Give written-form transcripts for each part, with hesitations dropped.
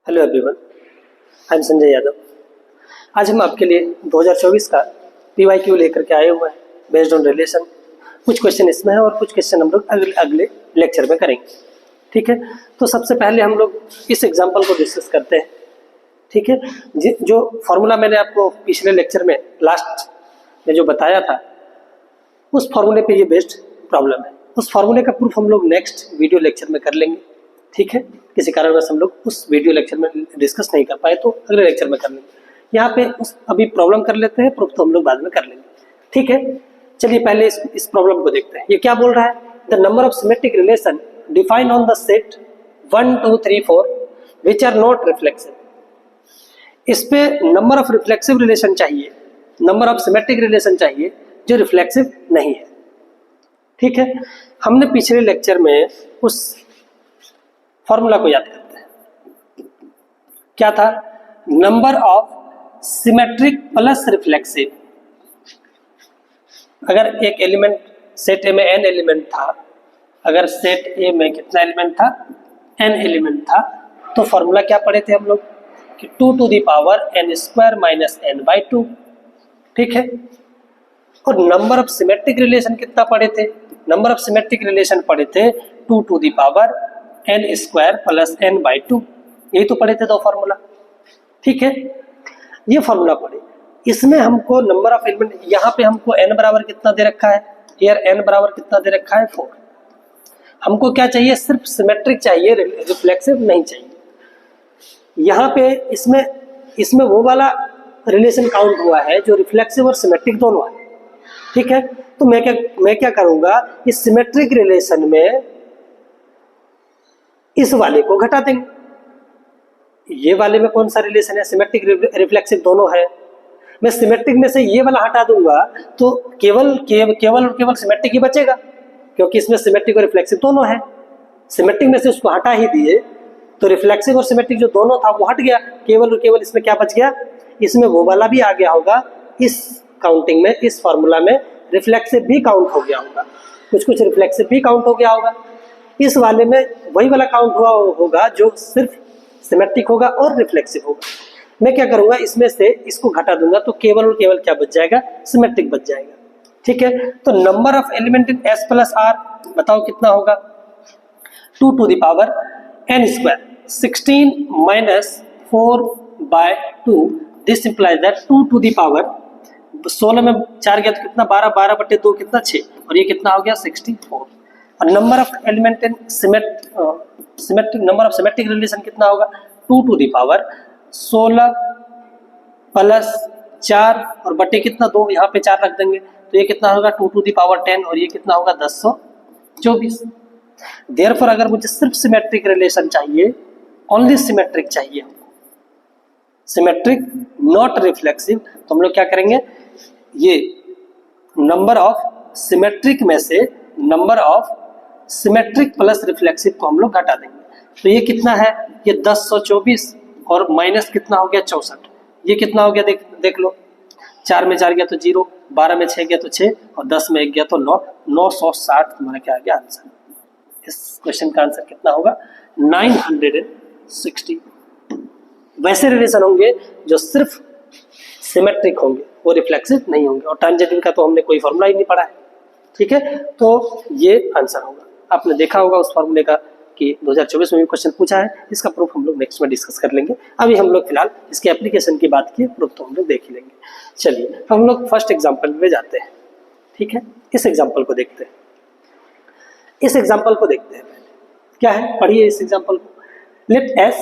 Hello everyone, I am Sanjay Yadav. आज हम आपके लिए 2024 का PYQ लेकर के आए हुए हैं बेस्ड ऑन रिलेशन। कुछ क्वेश्चन इसमें है और कुछ क्वेश्चन हम लोग अगले लेक्चर में करेंगे। ठीक है, तो सबसे पहले हम लोग इस एग्जांपल को डिस्कस करते हैं। ठीक है, जो फॉर्मूला मैंने आपको पिछले लेक्चर में लास्ट में जो बताया था, उस फॉर्मूले पे ये बेस्ड प्रॉब्लम है। उस फॉर्मूले का प्रूफ हम लोग नेक्स्ट वीडियो लेक्चर में कर लेंगे। ठीक है, किसी कारणवश हम लोग उस वीडियो लेक्चर में डिस्कस नहीं कर पाए तो अगले लेक्चर में कर लेंगे। यहाँ पे अभी प्रॉब्लम कर लेते हैं, प्रूफ तो हम लोग बाद में कर लेंगे। ठीक है, चलिए पहले इस प्रॉब्लम को देखते हैं। ये क्या बोल रहा है? The number of symmetric relation defined on the set 1 2 3 4 which are not reflexive. इस पे नंबर ऑफ रिफ्लेक्सिव रिलेशन चाहिए, नंबर ऑफ सिमेट्रिक रिलेशन चाहिए जो रिफ्लेक्सिव नहीं है। ठीक है, हमने पिछले लेक्चर में उस फॉर्मूला को याद करते हैं। क्या था? Number of symmetric plus reflexive. अगर एक एलिमेंट सेट ए में n एलिमेंट था, अगर सेट ए में कितना एलिमेंट था? n एलिमेंट था, तो फॉर्मूला क्या पढ़े थे हम लोग कि 2 to the power n square minus n/2। ठीक है, और नंबर ऑफ सिमेट्रिक रिलेशन कितना पढ़े थे? नंबर ऑफ सिमेट्रिक रिलेशन पढ़े थे 2 to the power n square plus n/2। यही तो पढ़े थे दो फॉर्मूला। ठीक है, ये फॉर्मूला पढ़े। इसमें हमको नंबर ऑफ एलिमेंट, यहाँ पे हमको n बराबर कितना दे रखा है? यार n बराबर कितना दे रखा है? 4। हमको क्या चाहिए? सिर्फ सिमेट्रिक चाहिए, रिफ्लेक्सिव नहीं चाहिए। यहाँ पे इसमें वो वाला रिलेशन काउंट हुआ है जो रिफ्लेक्सिव और सिमेट्रिक दोनों है। ठीक है, तो मैं क्या करूंगा, इस सिमेट्रिक रिलेशन में इस वाले को घटा देंगे। ये वाले में कौन सा रिलेशन है? सिमेट्रिक रिफ्लेक्सिव दोनों है। मैं सिमेट्रिक में से ये वाला हटा दूंगा तो केवल सिमेट्रिक ही बचेगा, क्योंकि इसमें सिमेट्रिक और रिफ्लेक्सिव दोनों है। सिमेट्रिक में से उसको हटा ही दिए तो रिफ्लेक्सिव और सिमेट्रिक जो दोनों था वो हट गया, केवल इसमें क्या बच गया? इसमें वो वाला भी आ गया होगा। इस काउंटिंग में, इस फॉर्मूला में रिफ्लेक्सिव भी काउंट हो गया होगा, कुछ रिफ्लेक्सिव भी काउंट हो गया होगा। इस वाले में वही वाला काउंट हुआ होगा जो सिर्फ सिमेट्रिक होगा और रिफ्लेक्सिव होगा। मैं क्या करूंगा, इसमें से इसको घटा दूंगा तो केवल क्या बच जाएगा? सिमेट्रिक बच जाएगा। ठीक है, तो number of element in S plus R बताओ कितना होगा? 2 to the power n square 16 minus 4/2। This implies that 2 to the power 16 में 4 गया तो कितना? 12/2 कितना? 6, और ये कितना हो गया? 64। और number of element in symmetric, number of symmetric relation कितना होगा? 2 to the power 16 प्लस 4 और बटे कितना? 2, यहाँ पे 4 रख देंगे तो ये कितना होगा? 2 to the power 10, और ये कितना होगा? 1024। देयरफॉर अगर मुझे सिर्फ सिमेट्रिक रिलेशन चाहिए, ओनली सिमेट्रिक चाहिए, सिमेट्रिक नॉट रिफ्लेक्सिव, तो हम लोग क्या करेंगे? ये नंबर ऑफ सिमेट्रिक में से number of symmetric plus reflexive को हम लोग घटा देंगे। तो ये कितना है? ये 1024 और माइनस कितना हो गया? 64। ये कितना हो गया? देख लो, 4 में 4 गया तो 0, 12 में 6 गया तो 6, और 10 में 1 गया तो 9, 960 तुम्हारा क्या आ गया आंसर। इस क्वेश्चन का आंसर कितना होगा? 960। वैसे रिलेशन होंगे जो सिर्फ सिमेट्रिक होंगे, वो रिफ्लेक्सिव नहीं होंगे। और टैंजेंट का तो हमने कोई फॉर्मूला ही नहीं पढ़ा है। ठीक है, तो ये आंसर होगा। आपने देखा होगा उस फॉर्मूले का कि 2024 में भी क्वेश्चन पूछा है। इसका प्रूफ हम लोग नेक्स्ट में डिस्कस कर लेंगे। अभी हम लोग फिलहाल इसके एप्लीकेशन की बात की, प्रूफ तो हम लोग देख ही लेंगे। चलिए, तो हम लोग फर्स्ट एग्जाम्पल में जाते हैं। ठीक है, इस एग्जाम्पल को देखते हैं। क्या है? पढ़िए इस एग्जाम्पल को। लेट S,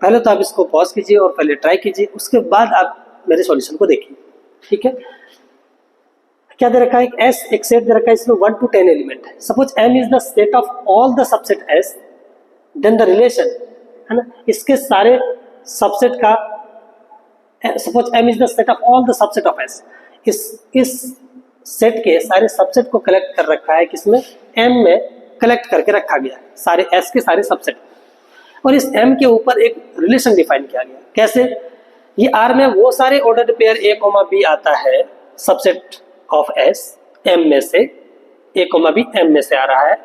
पहले तो आप इसको पॉज कीजिए और पहले ट्राई कीजिए, उसके बाद आप मेरे सॉल्यूशन को देखिए। ठीक है, क्या दे रखा है? S एक सेट दे रखा है, इसमें 1 to 10 एलिमेंट है। Suppose M is the set of all the subset S, then the relation, है ना, इसके सारे सबसेट का, suppose M is the set of all the subset of S। इस सेट के सारे सबसेट को कलेक्ट कर रखा है, किसमें? M में कलेक्ट करके रखा गया है, सारे S के सारे सबसेट। और इस M के ऊपर एक रिलेशन डिफाइन किया गया। कैसे? ये R में वो सारे ऑर्डर्ड पेयर A, B आता है सबसेट ऑफ S, M में से A, B M में से आ रहा है।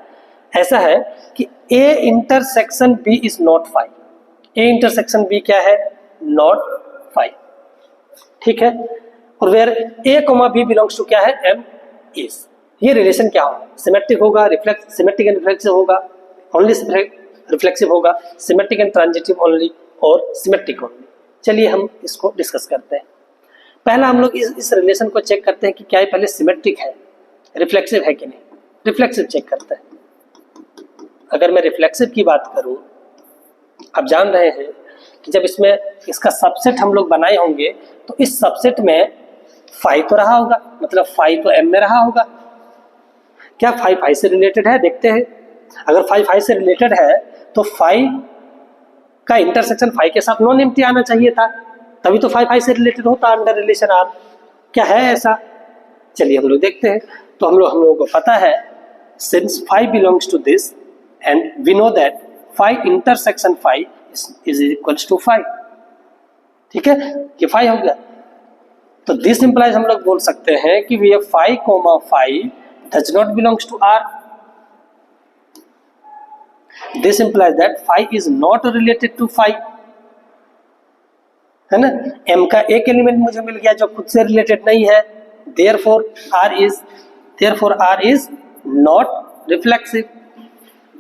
ऐसा है कि A intersection B is not 5। A intersection B क्या है, नॉट फाइव, ठीक है। और where A comma B belongs to क्या है, एम इज, ये रिलेशन क्या होगा, सिमेट्रिक होगा, सिमेट्रिक एंड रिफ्लेक्सिव होगा, ओनली रिफ्लेक्सिव होगा, सिमेट्रिक एंड ट्रांजिटिव ओनली, और सिमेट्रिक ओनली। चलिए हम इसको डिस्कस करते हैं। पहला हम लोग इस रिलेशन को चेक करते हैं कि क्या ये पहले सिमेट्रिक है, रिफ्लेक्सिव है कि नहीं। रिफ्लेक्सिव चेक करते हैं। अगर मैं रिफ्लेक्सिव की बात करूं, आप जान रहे हैं कि जब इसमें इसका सबसेट हम लोग बनाए होंगे तो इस सबसेट में फाइव तो रहा होगा, मतलब फाइव तो एम में रहा होगा। क्या फाइव फाइव से रिलेटेड है, देखते हैं। अगर फाइव फाइव से रिलेटेड है तो फाइव का इंटरसेक्शन फाइव के साथ नॉन एम्प्टी आना चाहिए था, तभी तो फाइव फाइव से रिलेटेड होता अंडर रिलेशन आर। क्या है ऐसा, चलिए हम लोग देखते हैं। तो हम लोगों को पता है, since five belongs to this and we know that five intersection five is equals to five, ठीक है, ये फाइव हो गया। तो दिस इंप्लाइज हम लोग बोल सकते हैं कि we five comma five does not belongs to R. This implies that five is not related to five, है ना। m का एक एलिमेंट मुझे मिल गया जो खुद से रिलेटेड नहीं है, therefore r is not reflexive।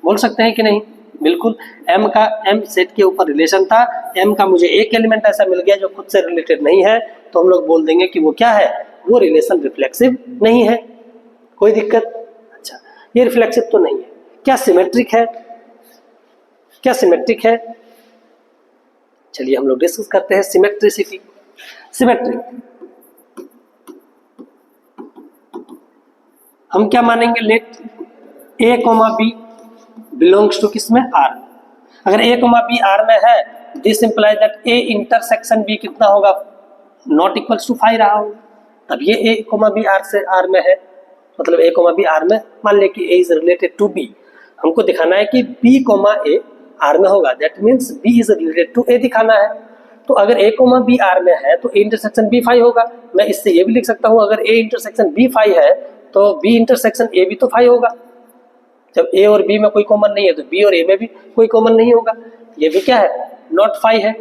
बोल सकते हैं कि नहीं, बिल्कुल। m सेट के ऊपर रिलेशन था, m का मुझे एक एलिमेंट ऐसा मिल गया जो खुद से रिलेटेड नहीं है, तो हम लोग बोल देंगे कि वो क्या है, वो रिलेशन रिफ्लेक्सिव नहीं है। कोई दिक्कत, अच्छा ये रिफ्लेक्सिव तो नहीं है। क्या सिमेट्रिक है, क्या सिमेट्रिक है, चलिए हम लोग डिस्कस करते हैं सिमेट्रिसिटी। सिमेट्रिक हम क्या मानेंगे, let A comma B belongs to किसमें, आर। अगर ए कोमा बी आर में है, this implies that A intersection B कितना होगा, नॉट इक्वल्स टू फाइव रहा होगा। तब ये ए कोमा बी आर से आर में है, मतलब ए कोमा बी आर में, मान ले कि ए इज रिलेटेड टू बी। हमको दिखाना है कि बी कोमा ए आर में होगा, that means B is related to A दिखाना है। तो अगर ए कोमा बी आर में है तो ए इंटरसेक्शन बी फाइव होगा। मैं इससे ये भी लिख सकता हूँ, अगर ए इंटरसेक्शन बी फाइव है तो बी इंटरसेक्शन ए भी तो फाइव होगा। जब ए और बी में कोई कॉमन नहीं है तो बी और ए में भी कोई कॉमन नहीं होगा, ये भी क्या है, नॉट फाइव है।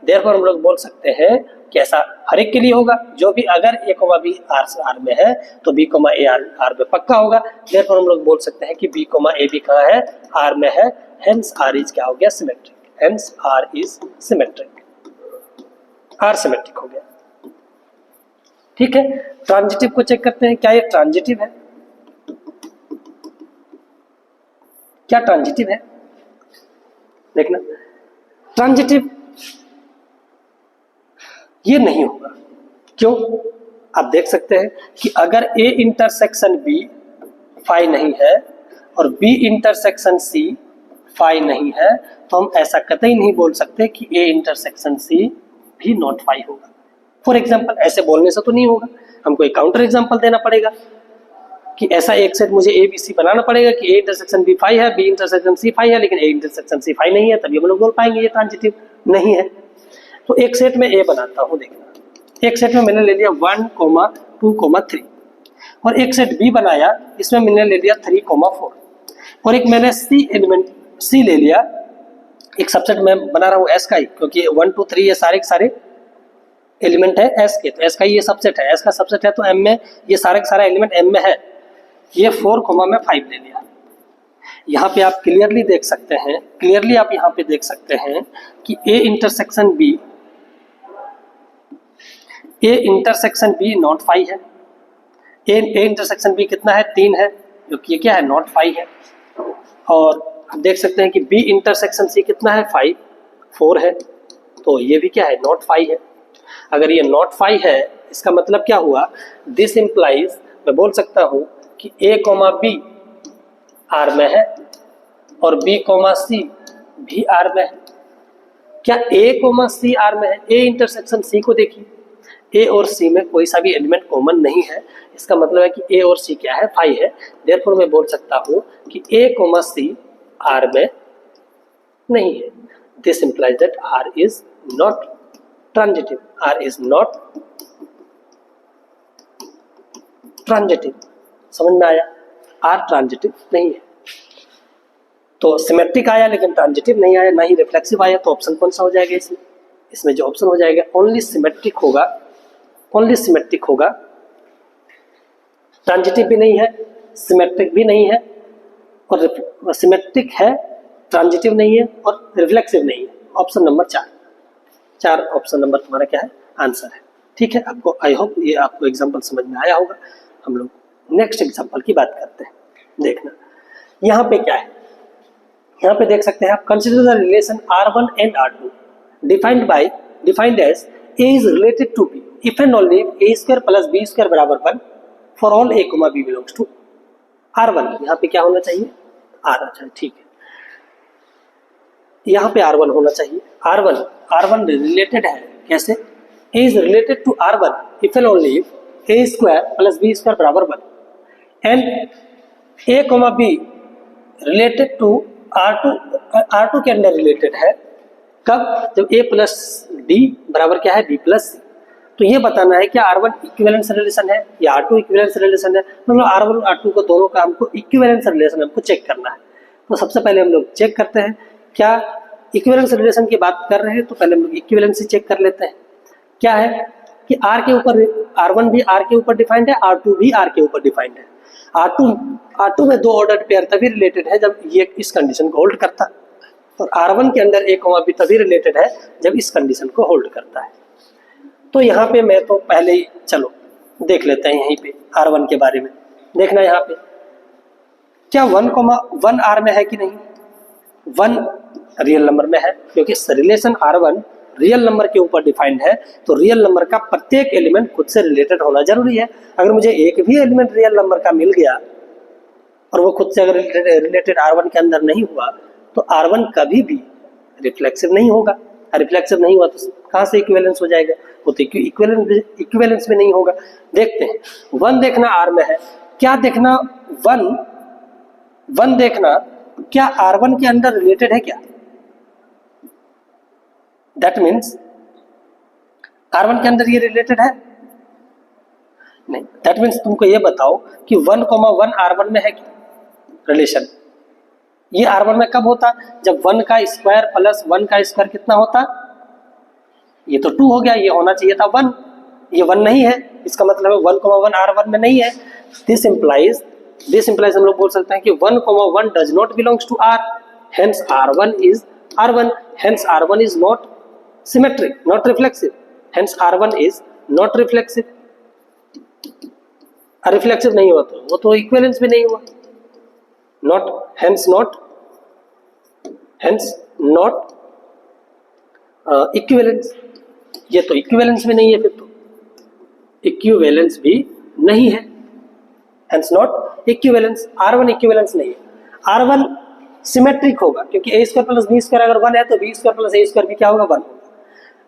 देयरफॉर हम लोग बोल सकते हैं कि ऐसा हर एक के लिए होगा, जो भी अगर ए कोमा बी आर से आर में है तो बी कोमा ए आर में पक्का होगा। देयरफॉर हम लोग बोल सकते हैं कि बी कोमा ए भी कहाँ है, आर में है। हेंस आर इज क्या हो गया, symmetric. Hence R is symmetric, R symmetric हो गया, ठीक है। ट्रांजिटिव को चेक करते हैं, क्या ये ट्रांजिटिव है, क्या ट्रांजिटिव है, देखना। ट्रांजिटिव ये नहीं होगा, क्यों, आप देख सकते हैं कि अगर ए इंटरसेक्शन बी फाइव नहीं है और बी इंटरसेक्शन सी फाइव नहीं है, तो हम ऐसा कतई नहीं बोल सकते कि ए इंटरसेक्शन सी भी नॉट फाइव होगा। फॉर एग्जाम्पल, ऐसे बोलने से तो नहीं होगा, हमको एक काउंटर एग्जाम्पल देना पड़ेगा कि ऐसा एक सेट मुझे ए बी सी बनाना पड़ेगा कि ए इंटरसेक्शन बी फाइव है, बी इंटरसेक्शन सी फाइव है, लेकिन ए इंटरसेक्शन सी फाइव नहीं है, तभी हम लोग बोल पाएंगे ये ट्रांजिटिव नहीं है। तो एक सेट में ए बनाता हूँ, देखना। एक सेट में मैंने ले लिया 1, 2, 3, और एक सेट बी बनाया, इसमें मैंने ले लिया 3, 4, और एक मैंने सी एलिमेंट सी ले लिया। एक सबसेट में बना रहा हूँ एस का ही, क्योंकि 1, 2, 3 ये सारे के सारे एलिमेंट है एस के, तो एस का ही ये सबसेट है, एस का सबसेट है तो एम में ये सारे का सारा एलिमेंट एम में है। ये 4, 5 ले लिया। यहाँ पे आप क्लियरली देख सकते हैं, क्लियरली आप यहाँ पे देख सकते हैं कि ए इंटरसेक्शन बी नॉट 5 है। ए इंटरसेक्शन बी कितना है, 3 है, जो कि ये क्या है, नॉट 5 है। और आप देख सकते हैं कि बी इंटरसेक्शन सी कितना है, 5, 4 है, तो ये भी क्या है, नॉट 5 है। अगर ये नॉट 5 है, इसका मतलब क्या हुआ, दिस इंप्लाइज, मैं बोल सकता हूँ कि ए कोमा बी आर में है और बी कोमा सी भी आर में है। क्या ए कोमा सी आर में है, ए इंटरसेक्शन सी को देखिए, ए और सी में कोई सा भी एलिमेंट कॉमन नहीं है, इसका मतलब है कि ए और सी क्या है, 5 है। देयरफॉर मैं बोल सकता हूँ कि ए कोमा सी आर में नहीं है। This implies that R is not transitive, R is not transitive. समझ में आया, आर ट्रांजिटिव नहीं है। तो सिमेट्रिक आया लेकिन ट्रांजिटिव नहीं आया, ना ही रिफ्लेक्सिव आया, तो ऑप्शन कौन सा हो जाएगा इसमें? इसमें जो ऑप्शन हो जाएगा ओनली सिमेट्रिक होगा, ओनली सिमेट्रिक होगा, ट्रांजिटिव भी नहीं है, सिमेट्रिक भी नहीं है, और सिमेट्रिक है, ट्रांजिटिव नहीं है और रिफ्लेक्सिव नहीं है। ऑप्शन नंबर 4 ऑप्शन नंबर तुम्हारा क्या है? आंसर है। ठीक है, आपको आई होप ये आपको एग्जांपल समझ में आया होगा। हम लोग नेक्स्ट एग्जांपल की बात करते हैं। देखना यहाँ पे क्या है, यहाँ पे देख सकते हैं आप, consider the relation R1 and R2 defined as A is related to B if and only A square plus B square बराबर 1 for all A, B belongs to R1। यहाँ पे क्या होना चाहिए? R अच्छा ठीक है, यहाँ पे R1 होना चाहिए। R1 रिलेटेड है कैसे? A is related to R1 if and only if A square plus B square बराबर 1 and A, B related to R2 के अंदर रिलेटेड है कब? जब A प्लस D बराबर क्या है? B plus C। तो ये बताना है कि R1 इक्विवेलेंस रिलेशन है या R2 इक्विवेलेंस रिलेशन है। मतलब R1 और R2 को दोनों का हमको इक्विवेलेंस रिलेशन हमको चेक करना है। तो सबसे पहले हम लोग चेक करते हैं, क्या इक्विवेलेंस रिलेशन की बात कर रहे हैं तो पहले हम लोग इक्विवेलेंस चेक कर लेते हैं। क्या है कि R के ऊपर R1 भी R के ऊपर डिफाइंड है, R2 भी R के ऊपर डिफाइंड है। R2 में 2 ऑर्डर्ड पेयर तभी रिलेटेड है जब ये इस कंडीशन को होल्ड करता है, और R1 के अंदर A, B तभी रिलेटेड है जब इस कंडीशन को होल्ड करता है। तो यहाँ पे मैं तो पहले ही चलो देख लेते हैं यहीं पे R1 के बारे में। देखना यहाँ पे क्या 1 R में है कि नहीं? 1 रियल नंबर में है, क्योंकि रिलेशन R1 रियल नंबर के ऊपर डिफाइंड है, तो रियल नंबर का प्रत्येक एलिमेंट खुद से रिलेटेड होना जरूरी है। अगर मुझे एक भी एलिमेंट रियल नंबर का मिल गया और वो खुद से अगर रिलेटेड R1 के अंदर नहीं हुआ तो R1 कभी भी रिफ्लेक्सिव नहीं होगा। रिफ्लेक्सिव नहीं हुआ तो कहाँ से इक्विवेलेंस हो जाएगा? वो तो इक्विवेलेंस में नहीं होगा। देखते हैं 1 देखना R में है, क्या देखना 1 देखना क्या R1 के अंदर रिलेटेड है क्या? दैट मीन्स R1 के अंदर ये रिलेटेड है नहीं। दैट मीन्स तुमको ये बताओ कि 1,1 R1 में है क्या रिलेशन? ये R1 में कब होता? जब 1 का स्क्वायर प्लस 1 का स्क्वायर कितना होता? ये तो 2 हो गया, ये होना चाहिए था 1, ये 1 नहीं है, इसका मतलब है 1,1 R1 में नहीं है। दिस इंप्लाइज हम लोग बोल सकते हैं कि 1,1 does not belongs to R, hence R1 is R1, hence R1 is not symmetric, not reflexive, hence R1 is not reflexive. Reflexive नहीं हुआ तो वो तो इक्विवेलेंस भी नहीं हुआ, हेंस नॉट इक्विवेलेंस। ये तो इक्विवेलेंस भी नहीं है, फिर तो इक्विवेलेंस भी नहीं है, hence not equivalence. R1 equivalence नहीं है। R1 सिमेट्रिक होगा क्योंकि A square plus B square अगर 1 है तो B square plus A square भी क्या होगा? 1 होगा।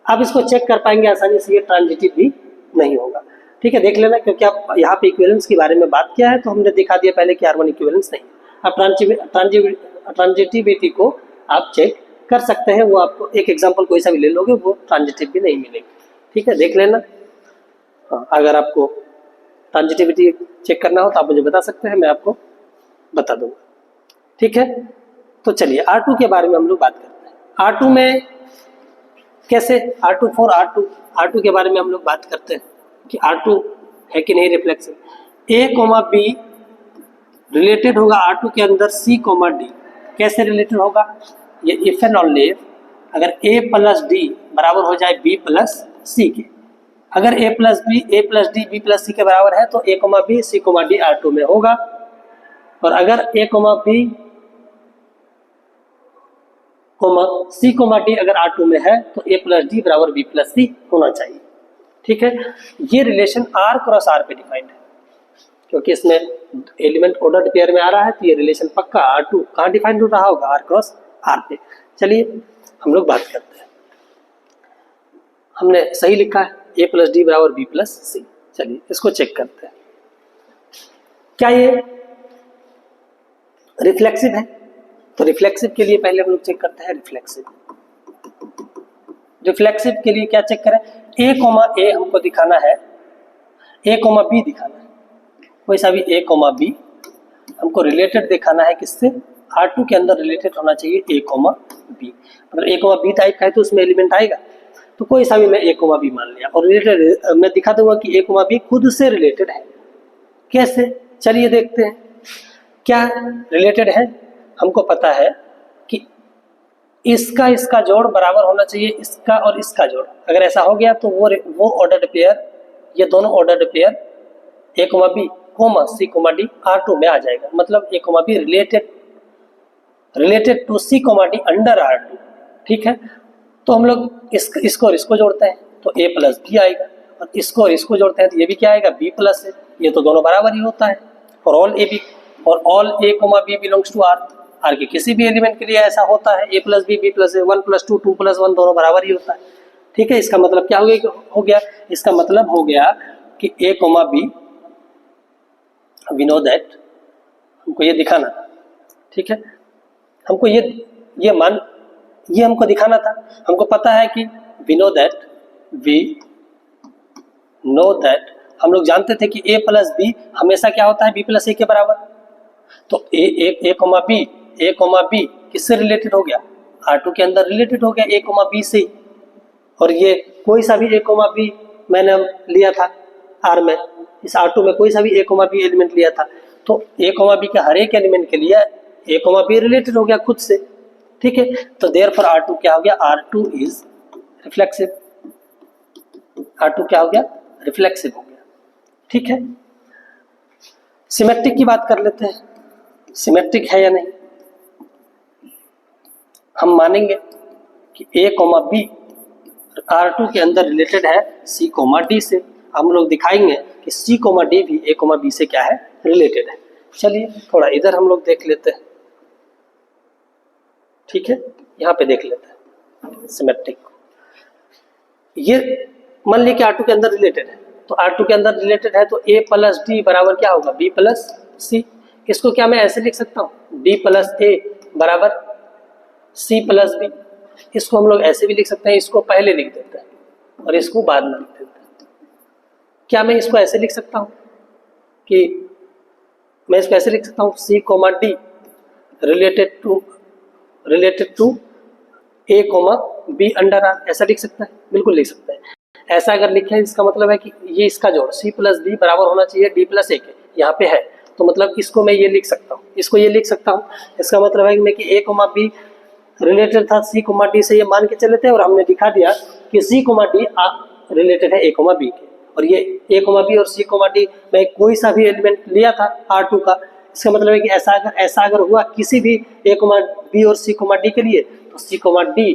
आप इसको चेक कर पाएंगे आसानी से, ये ट्रांजिटिव भी नहीं होगा। ठीक है, देख लेना, क्योंकि आप यहाँ पे इक्विवेलेंस के बारे में बात किया है तो हमने दिखा दिया पहले कि R1 इक्विवेलेंस नहीं। आप ट्रांजिटिविटी को आप चेक कर सकते हैं, वो आपको एक एग्जांपल कोई सा भी ले लोगे वो ट्रांजिटिव भी नहीं मिलेगी। ठीक है, देख लेना। अगर आपको ट्रांजिटिविटी चेक करना हो तो आप मुझे बता सकते हैं, मैं आपको बता दूंगा। ठीक है, तो चलिए R2 के बारे में हम लोग बात करते हैं। R2 में कैसे? R2 के बारे में हम लोग बात करते हैं कि R2 है कि नहीं रिफ्लेक्सिव। A, B रिलेटेड होगा R2 के अंदर C, D। कैसे रिलेटेड होगा? ये इफ एंड ओनली अगर A प्लस D बराबर हो जाए B प्लस C के। अगर A plus D B plus C के बराबर है तो A, B C, D R2 में होगा, और अगर A, B C, D अगर R2 में है तो A प्लस D बराबर B प्लस C होना चाहिए। ठीक है, ये रिलेशन R क्रॉस R पे डिफाइंड है, क्योंकि इसमें एलिमेंट ऑर्डर्ड पेयर में आ रहा है तो ये रिलेशन पक्का R2 कहाँ डिफाइंड हो रहा होगा? R क्रॉस R पे। चलिए हम लोग बात करते हैं। हमने सही लिखा है A प्लस D बराबर B प्लस C। चलिए इसको चेक करते हैं, क्या ये रिफ्लेक्सिव है? तो रिफ्लेक्सिव के लिए पहले हम लोग चेक करते हैं रिफ्लेक्सिव के लिए क्या चेक करें? A हमको दिखाना है, A, B दिखाना है, कोई सा भी A, B हमको रिलेटेड दिखाना है किससे? R2 के अंदर रिलेटेड होना चाहिए A, B। मतलब A, B टाइप का है तो उसमें एलिमेंट आएगा, तो कोई सा भी मैं A, B मान लिया और रिलेटेड मैं दिखा दूंगा कि A, B खुद से रिलेटेड है। कैसे, चलिए देखते हैं क्या रिलेटेड है। हमको पता है कि इसका जोड़ बराबर होना चाहिए इसका और इसका जोड़। अगर ऐसा हो गया तो वो ऑर्डर्ड पेयर, ये दोनों ordered pair A, B, C, D R2 में आ जाएगा। मतलब A, B related to C, D under R2। ठीक है, तो हम लोग इसको और इसको जोड़ते हैं तो A प्लस B आएगा, और इसको और इसको जोड़ते हैं तो ये भी क्या आएगा, B प्लस है। ये तो दोनों बराबर ही होता है फॉर ऑल A, B और all A, B belongs to R। R के किसी भी एलिमेंट के लिए ऐसा होता है, A plus B, B plus A, 1 plus 2, 2 plus 1 दोनों बराबर ही होता है। ठीक है, इसका मतलब क्या हो गया, इसका मतलब हो गया कि A, B, we know that, हमको ये दिखाना था। ठीक है, हमको ये हमको दिखाना था। हमको पता है कि वी नो दैट हम लोग जानते थे कि A प्लस B हमेशा क्या होता है, B प्लस A के बराबर। तो A, B किससे रिलेटेड हो गया, R2 के अंदर रिलेटेड हो गया A, B से। और ये कोई सा भी A, B मैंने लिया था R में, इस R2 में कोई सा भी A, B एलिमेंट लिया था, तो A, B के हर एक एलिमेंट के लिए A, B रिलेटेड हो गया खुद से। ठीक है, तो देयरफॉर R2 क्या हो गया, R2 इज रिफ्लेक्सिव। R2 क्या हो गया, रिफ्लेक्सिव हो गया। ठीक है, सिमेट्रिक की बात कर लेते हैं, सिमेट्रिक है या नहीं। हम मानेंगे कि A, B R2 के अंदर रिलेटेड है C, D से। हम लोग दिखाएंगे कि C, D भी A, B से क्या है, रिलेटेड है। चलिए थोड़ा इधर हम लोग देख लेते हैं। ठीक है, यहाँ पे देख लेते हैं सिमेट्रिक को। ये मान लिया कि R2 के अंदर रिलेटेड है, तो R2 के अंदर रिलेटेड है तो A प्लस D बराबर क्या होगा, B प्लस C। इसको क्या मैं ऐसे लिख सकता हूँ, D प्लस A बराबर C प्लस B। इसको हम लोग ऐसे भी लिख सकते हैं, इसको पहले लिख देते हैं और इसको बाद में लिख देते हैं। क्या मैं इसको ऐसे लिख सकता हूँ कि मैं इसको ऐसे लिख सकता हूँ C, D related to A, B under R, ऐसा लिख सकता है, बिल्कुल लिख सकता है। ऐसा अगर लिखे इसका मतलब है कि ये इसका जोड़ C प्लस D बराबर होना चाहिए D प्लस A के, यहाँ पे है, तो मतलब इसको मैं ये लिख सकता हूँ, इसको ये लिख सकता हूँ। इसका मतलब है कि मैं कि A, B रिलेटेड था C, D से, ये मान के चले थे और हमने दिखा दिया कि C, D रिलेटेड है A, B के। और ये A, B और C, D में कोई सा भी एलिमेंट लिया था R2 का, इसका मतलब है कि ऐसा अगर हुआ किसी भी A, B और C, D के लिए, तो C, D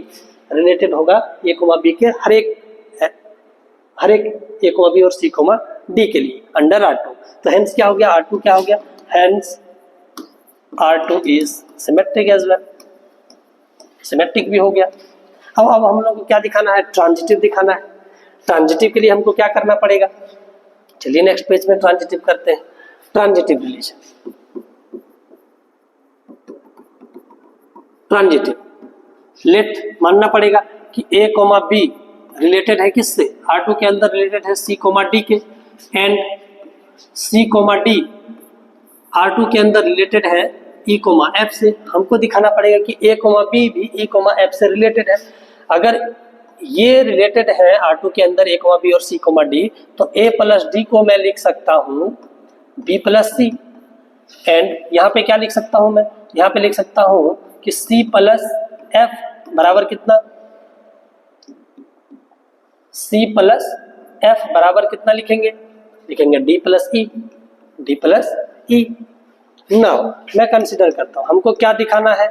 रिलेटेड होगा A, B के हर एक A, B और C, D के लिए अंडर R2। तो हेंस क्या हो गया, R2 क्या हो गया, hence R2 is symmetric as well, symmetric भी हो गया। अब हम लोग को क्या दिखाना है, ट्रांजिटिव दिखाना है। ट्रांजिटिव के लिए हमको क्या करना पड़ेगा, चलिए नेक्स्ट पेज में ट्रांजिटिव करते हैं। ट्रांजिटिव रिलेशन, ट्रांजिटिव लेट मानना पड़ेगा कि A, B रिलेटेड है किससे, R2 के अंदर रिलेटेड है C, D के, एंड C, D R2 के अंदर रिलेटेड है E, F से। हमको दिखाना पड़ेगा कि A, B भी E, F से रिलेटेड है। अगर ये रिलेटेड है R2 के अंदर A, B और C, D, तो A प्लस D को मैं लिख सकता हूँ B प्लस C। एंड यहाँ पे क्या लिख सकता हूँ मैं, यहाँ पे लिख सकता हूँ कि C प्लस F बराबर कितना, C प्लस F बराबर कितना लिखेंगे D प्लस E। नाउ मैं कंसिडर करता हूँ, हमको क्या दिखाना है,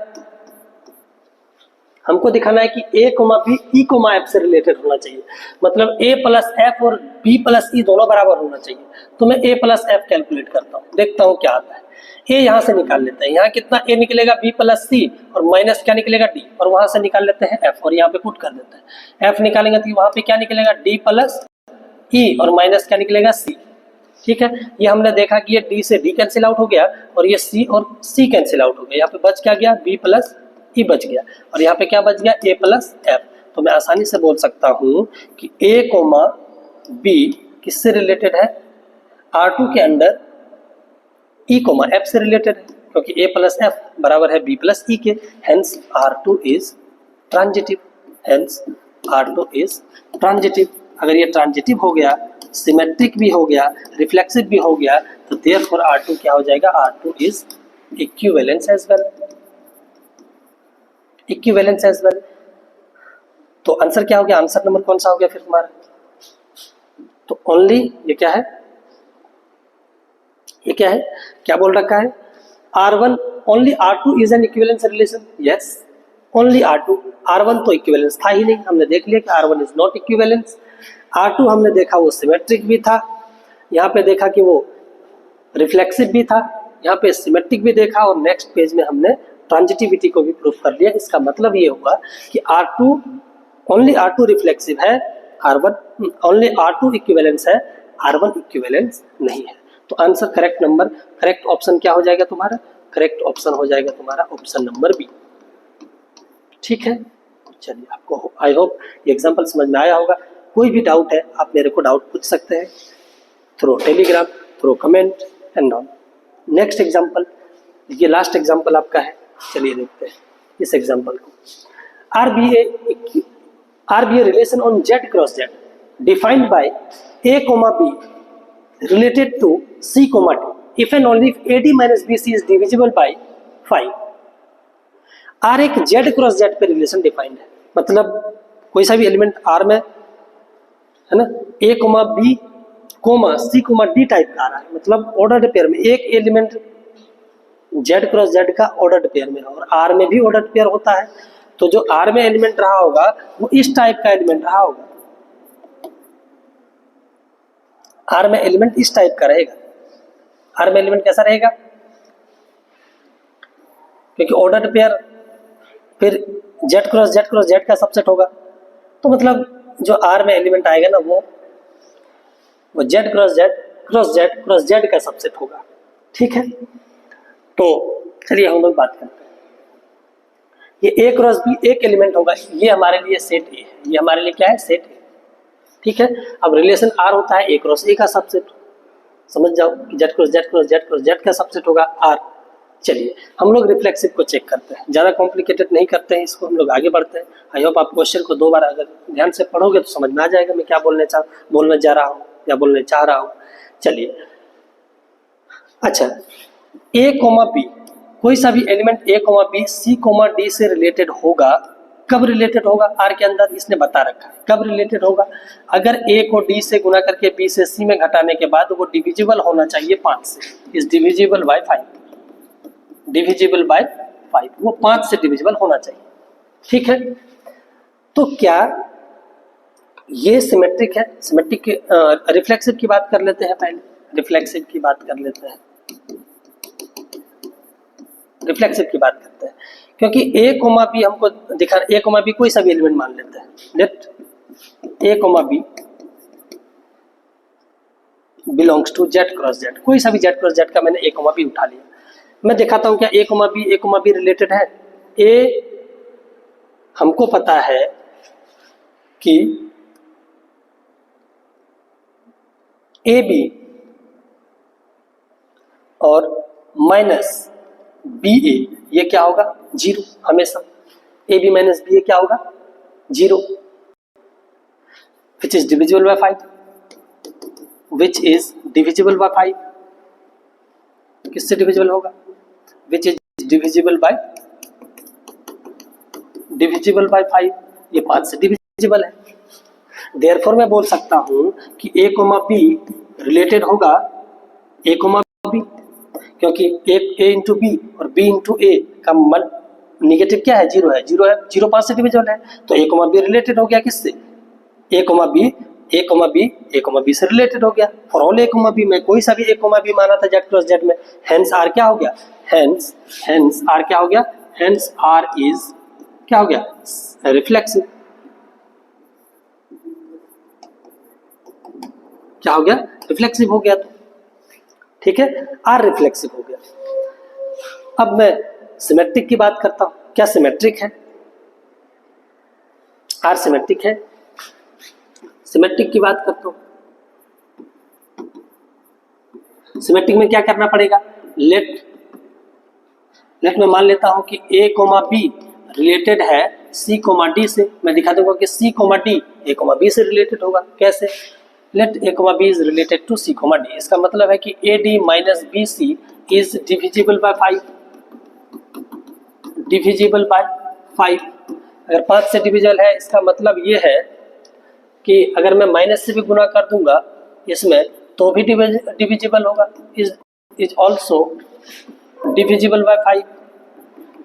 हमको दिखाना है कि A, B E, F से रिलेटेड होना चाहिए। मतलब A प्लस F और B प्लस E दोनों बराबर होना चाहिए। तो मैं A प्लस F कैलकुलेट करता हूँ, देखता हूँ क्या आता है। A यहाँ से निकाल लेते हैं, यहाँ कितना A निकलेगा B प्लस C और माइनस क्या निकलेगा D, और वहां से निकाल लेते हैं F और यहाँ पे पुट कर देते हैं। F निकालेंगे तो वहां पे क्या निकलेगा D प्लस E और माइनस क्या निकलेगा C। ठीक है, ये हमने देखा कि ये D से D कैंसिल आउट हो गया और ये C और C कैंसिल आउट हो गया। यहाँ पे बच क्या गया, B प्लस E बच गया, और यहाँ पे क्या बच गया, A प्लस F। तो मैं आसानी से बोल सकता हूँ कि A, B किससे रिलेटेड है, R2 के अंदर E, F से रिलेटेड है। क्योंकि a प्लस एफ बराबर है b प्लस ई के, hence R2 is transitive, hence R2 is transitive. अगर ये ट्रांजिटिव हो गया, सिमेट्रिक भी हो गया, रिफ्लेक्सिव भी हो गया, तो देयरफॉर R2 क्या हो जाएगा, R2 is equivalence as well, equivalence as well. तो आंसर क्या हो गया, आंसर नंबर कौन सा हो गया फिर तुम्हारा, तो ओनली, ये क्या है, ये क्या है, क्या बोल रखा है, R1 only R2 is an equivalence relation, yes only R2, R1 तो इक्विवेलेंस था ही नहीं, हमने देख लिया कि R1 is not equivalence. R2 हमने देखा वो सिमेट्रिक भी था, यहाँ पे देखा कि वो रिफ्लेक्सिव भी था, यहाँ पे सिमेट्रिक भी देखा, और नेक्स्ट पेज में हमने ट्रांजिटिविटी को भी प्रूव कर लिया। इसका मतलब ये हुआ कि R2 ओनली R2 रिफ्लेक्सिव है, R1 ओनली R2 इक्विवेलेंस है, R1 इक्विवेलेंस नहीं है। तो answer correct number, correct option क्या हो जाएगा तुम्हारा, करेक्ट ऑप्शन हो जाएगा तुम्हारा ऑप्शन नंबर बी। ठीक है, चलिए आपको आई होप ये एग्जांपल समझ में आया होगा। कोई भी डाउट है आप मेरे को डाउट पूछ सकते हैं through Telegram, through comment and all. Next example, ये लास्ट एग्जांपल आपका है, चलिए देखते हैं इस एग्जांपल को। RBA relation on Z cross Z defined by A comma B related to C comma D if and only if AD minus BC is divisible by 5। R एक Z cross Z पे relation defined है, मतलब कोई सा भी element R में है ना, A comma B comma C comma D type का आ रहा है, मतलब ऑर्डर्ड पेयर में एक एलिमेंट Z क्रॉस Z का ऑर्डर्ड पेयर में है, और R में भी ऑर्डर्ड पेयर होता है। तो जो R में एलिमेंट रहा होगा वो इस टाइप का एलिमेंट रहा होगा, R में एलिमेंट इस टाइप का रहेगा। R में एलिमेंट कैसा रहेगा, क्योंकि ऑर्डर्ड पेयर फिर Z क्रॉस Z का सबसेट होगा, तो मतलब जो R में एलिमेंट आएगा ना वो Z क्रॉस Z का सबसेट होगा। ठीक है, तो चलिए हम लोग बात करते हैं। ये A क्रॉस B एक एलिमेंट होगा, ये हमारे लिए सेट A है, ये हमारे लिए क्या है, सेट A। ठीक है, अब रिलेशन R होता है A क्रॉस A का सबसेट, समझ जाओ कि Z क्रॉस Z का सबसेट होगा R। चलिए हम लोग रिफ्लेक्सिव को चेक करते हैं, ज़्यादा कॉम्प्लिकेटेड नहीं करते हैं इसको, हम लोग आगे बढ़ते हैं। आई होप आप क्वेश्चन को 2 बार अगर ध्यान से पढ़ोगे तो समझ में आ जाएगा मैं क्या बोलने जा रहा हूँ या बोलने चाह रहा हूँ। चलिए, अच्छा A कोमा B, कोई सा भी element A comma B C comma D से रिलेटेड होगा, कब रिलेटेड होगा, R के अंदर इसने बता रखा है कब रिलेटेड होगा, अगर A को D से गुना करके B से C में घटाने के बाद वो डिविजिबल होना चाहिए 5 से, is divisible by 5, divisible by 5, वो 5 से डिविजिबल होना चाहिए। ठीक है, तो क्या ये सिमेट्रिक है, सिमेट्रिक के रिफ्लेक्सिव की बात कर लेते हैं, पहले रिफ्लेक्सिव की बात कर लेते हैं, रिफ्लेक्सिव की बात करते हैं, क्योंकि A कोमा B हमको दिखा, A कोमा B कोई सा भी एलिमेंट मान लेते हैं, let A comma B belongs to Z cross Z, कोई सा भी Z क्रॉस Z का मैंने A कोमा B उठा लिया। मैं दिखाता हूं क्या A कोमा B रिलेटेड है। A हमको पता है कि AB और माइनस BA ये क्या होगा, 0 हमेशा। AB माइनस BA क्या होगा, 0, which is divisible by 5, which is divisible by 5, किससे डिविजिबल होगा, विच इज डिविजिबल बाय 5, ये 5 से डिविजिबल है। देयरफॉर मैं बोल सकता हूं कि A कोमा B रिलेटेड होगा A कोमा B, क्योंकि A इंटू B और B इंटू A का निगेटिव क्या है, 0 है, 0 5 से डिविजिबल है, तो A कोमा B रिलेटेड हो गया किससे, A कोमा B से रिलेटेड हो गया। For all A comma B में कोई सा भी A कोमा B माना था Z क्रॉस Z में, हेंस R क्या हो गया, हेंस R क्या हो गया, हेंस R इज क्या हो गया, रिफ्लेक्सिव। क्या हो गया, रिफ्लेक्सिव हो गया। तो ठीक है, R रिफ्लेक्सिव हो गया। अब मैं सिमेट्रिक की बात करता हूं, क्या सिमेट्रिक है, R सिमेट्रिक है, सिमेट्रिक की बात करता हूं। सिमेट्रिक में क्या करना पड़ेगा, लेट लेट मैं मान लेता हूं कि a कोमा b रिलेटेड है c कोमा d से। मैं दिखा दूंगा कि c comma d a comma b से रिलेटेड होगा। कैसे? Let a comma b is related to c comma d। इसका मतलब है कि ad minus bc is divisible by 5, divisible by 5। अगर 5 से डिविजिबल है इसका मतलब ये है कि अगर मैं माइनस से भी गुना कर दूंगा इसमें तो भी डिविजिबल होगा। Is also divisible by 5।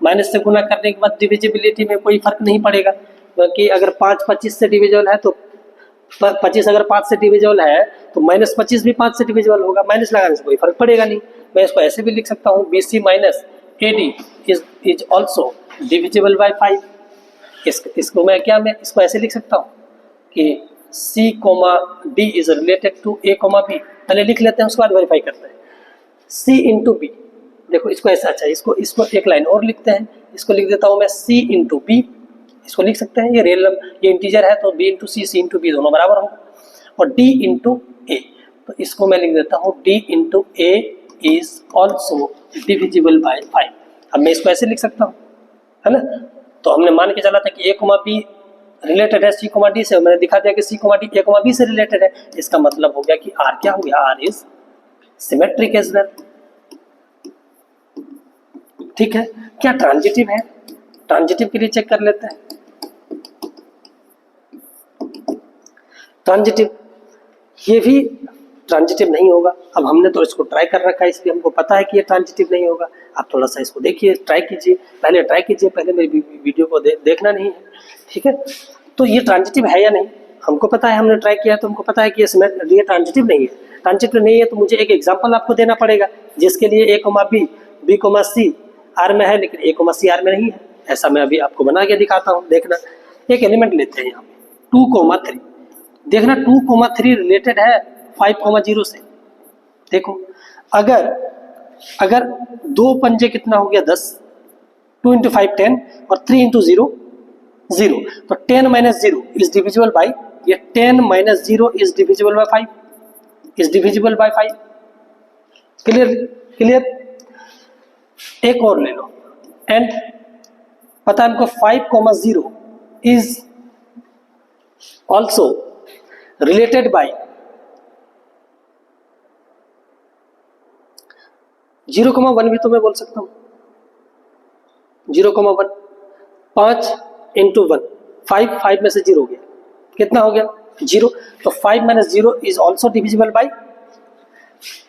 Minus से गुना करने के बाद डिविजिबिलिटी में कोई फर्क नहीं पड़ेगा, क्योंकि अगर 5 25 से डिविजिबल है तो 25 अगर 5 से डिविजिबल है तो माइनस 25 भी 5 से डिविजिबल होगा। माइनस लगाने से कोई फर्क पड़ेगा नहीं। मैं इसको ऐसे भी लिख सकता हूँ BC minus AD is also divisible by 5। इसको मैं इसको ऐसे लिख सकता हूँ कि C comma D is related to A comma B। पहले लिख लेते हैं उसके बाद वेरीफाई करते हैं। C इंटू B, देखो इसको ऐसा, अच्छा इसको एक लाइन और लिखते हैं। इसको लिख देता हूँ मैं C इंटू B। इसको लिख सकते हैं, ये रियल ये इंटीजर है तो B into C, C into B दोनों बराबर होगा। और D इंटू A, तो इसको मैं लिख देता हूँ D into A is also divisible by 5। अब मैं इसको ऐसे लिख सकता हूँ, है ना। तो हमने मान के चला था कि A कोमा B रिलेटेड है C कोमा D से। मैंने दिखा दिया कि C comma D A comma B से रिलेटेड है। इसका मतलब हो गया कि R क्या हो गया, R is symmetric as well. ठीक है, क्या ट्रांजिटिव है? ट्रांजिटिव के लिए चेक कर लेते हैं। ट्रांजिटिव, ये भी ट्रांजिटिव नहीं होगा। अब हमने तो इसको ट्राई कर रखा है इसलिए हमको पता है कि ये ट्रांजिटिव नहीं होगा। आप थोड़ा सा इसको देखिए, ट्राई कीजिए, पहले ट्राई कीजिए, पहले मेरी वीडियो को देखना नहीं है। ठीक है, तो ये ट्रांजिटिव है या नहीं हमको पता है, हमने ट्राई किया है तो हमको पता है कि ये ट्रांजिटिव नहीं है। ट्रांजिटिव नहीं है तो मुझे एक एग्जांपल आपको देना पड़ेगा जिसके लिए A comma B, B comma C R में है लेकिन A कोमा C R में नहीं है। ऐसा मैं अभी आपको बना के दिखाता हूँ, देखना। एक एलिमेंट लेते हैं यहाँ पे 2 कोमा 3। देखना 2 कोमा 3 रिलेटेड है 5 कोमा 0 से। देखो अगर 2 पंजे कितना हो गया 10, 2 इंटू 5 10 और 3 इंटू 0 0, तो 10 माइनस 0 इज डिविजिबल बाई, ये 10 minus 0 is divisible by 5, is divisible by 5। Clear. एक और ले लो, एंड पता है हमको 5 comma 0 is also related by 0 comma 1 भी तो मैं बोल सकता हूँ। 0 कोमा 1, 5 इंटू 1, 5 में से 0 हो गया, कितना हो गया 0। तो 5 minus 0 is also divisible by,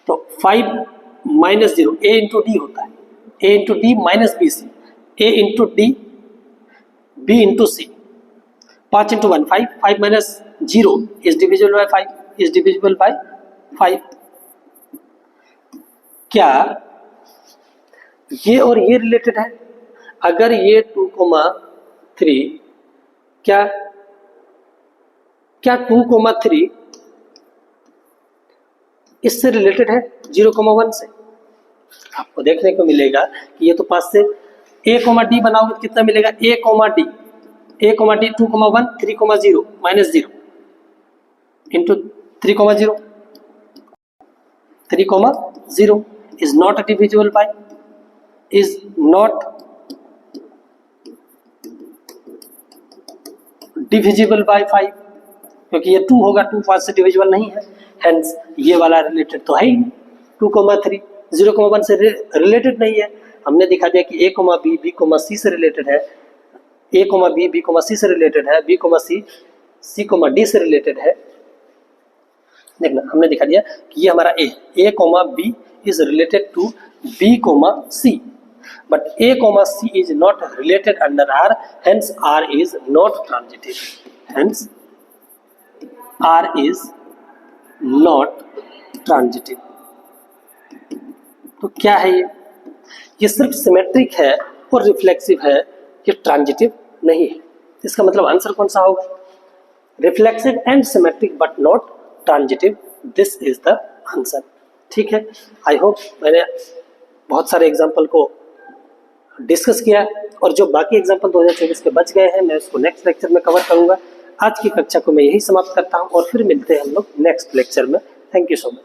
तो 5 माइनस 0 A इंटू डी होता है, A into D minus BC, A into D B into C। 5 into 1 5, 5 minus 0 is divisible by 5, is divisible by 5। क्या ये और ये रिलेटेड है? अगर ये 2 कोमा 3 क्या 2 कोमा 3 इससे रिलेटेड है 0 कोमा 1 से? आपको देखने को मिलेगा कि ये तो 5 से A कोमा D बनाओगे तो कितना मिलेगा, A comma D 2 comma 1 3 comma 0 minus 0 into 3 comma 0, 3 comma 0 is not divisible by, is not divisible by 5, क्योंकि ये 2 होगा, 2 5 से डिविजिबल नहीं है, हेंस ये वाला रिलेटेड तो है ही नहीं। 2 कोमा 3 0 कोमा 1 से रिलेटेड नहीं है। हमने दिखा दिया कि A comma B B comma C से रिलेटेड है, A comma B B comma C से रिलेटेड है, B comma C C comma D से रिलेटेड है। देखना हमने दिखा दिया कि ये हमारा A comma B is related to B comma C, but A comma C is not related under R, hence R is not transitive, hence R is not transitive। तो क्या है ये सिर्फ सिमेट्रिक है और रिफ्लेक्सिव है, ये ट्रांजिटिव नहीं है। इसका मतलब आंसर कौन सा होगा, reflexive and symmetric but not transitive, this is the answer. ठीक है, आई होप मैंने बहुत सारे एग्जाम्पल को डिस्कस किया और जो बाकी एग्जाम्पल 2024 के बच गए हैं मैं उसको नेक्स्ट लेक्चर में कवर करूंगा। आज की कक्षा को मैं यही समाप्त करता हूं और फिर मिलते हैं हम लोग नेक्स्ट लेक्चर में। Thank you so much.